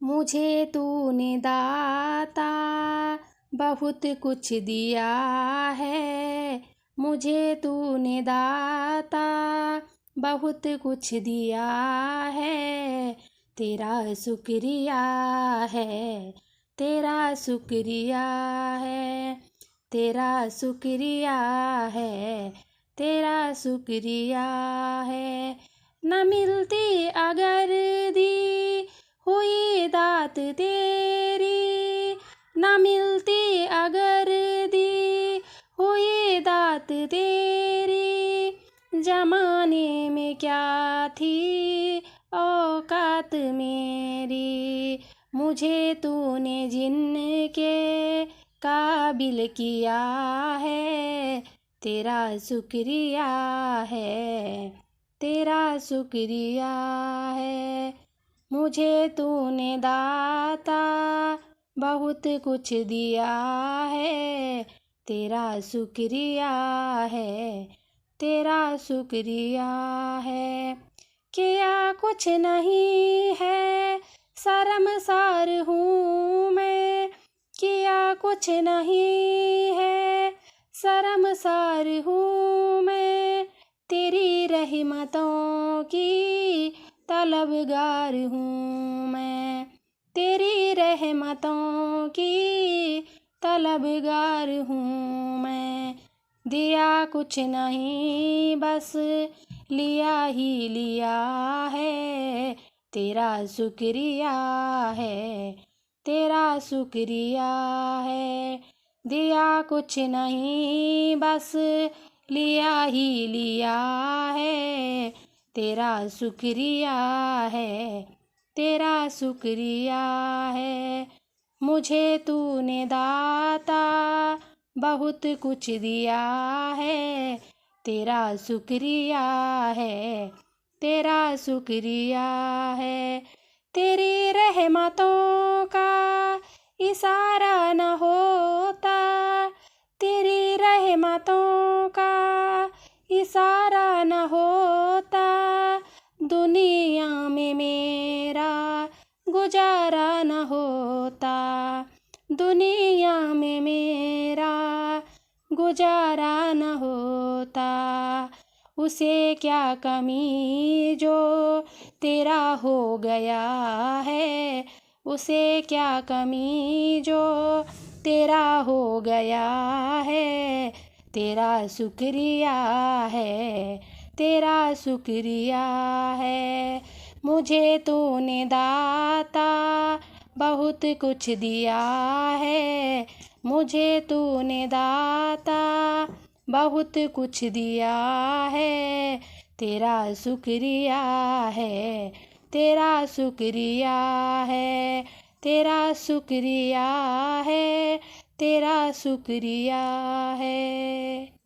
मुझे तूने दाता बहुत कुछ दिया है। मुझे तूने दाता बहुत कुछ दिया है। तेरा शुक्रिया है, तेरा शुक्रिया है, तेरा शुक्रिया है, तेरा शुक्रिया है। न मिलती अगर दी हुई दात तेरी, न मिलती अगर दी हुई दात तेरी, जमाने में क्या थी औकात मेरी। मुझे तूने जिनके काबिल किया है, तेरा शुक्रिया है, तेरा शुक्रिया है। मुझे तूने दाता बहुत कुछ दिया है, तेरा शुक्रिया है, तेरा शुक्रिया है। किया कुछ नहीं है, शर्मसार हूँ मैं। किया कुछ नहीं है, शर्मसार हूँ मैं। तेरी रहमतों की तलबगार हूँ मैं। तेरी रहमतों की तलबगार हूँ मैं। दिया कुछ नहीं बस लिया ही लिया है, तेरा शुक्रिया है, तेरा शुक्रिया है। दिया कुछ नहीं बस लिया ही लिया है, तेरा शुक्रिया है, तेरा शुक्रिया है। मुझे तूने दाता बहुत कुछ दिया है, तेरा शुक्रिया है, तेरा शुक्रिया है। तेरी रहमतों का इशारा न होता, तेरी रहमतों का इशारा न होता, दुनिया में मेरा गुजारा न होता। दुनिया में मेरा गुजारा न होता। उसे क्या कमी जो तेरा हो गया है, उसे क्या कमी जो तेरा हो गया है। तेरा शुक्रिया है, तेरा शुक्रिया है। मुझे तूने दाता बहुत कुछ दिया है। मुझे तूने दाता बहुत कुछ दिया है, तेरा शुक्रिया है, तेरा शुक्रिया है, तेरा शुक्रिया है, तेरा शुक्रिया है।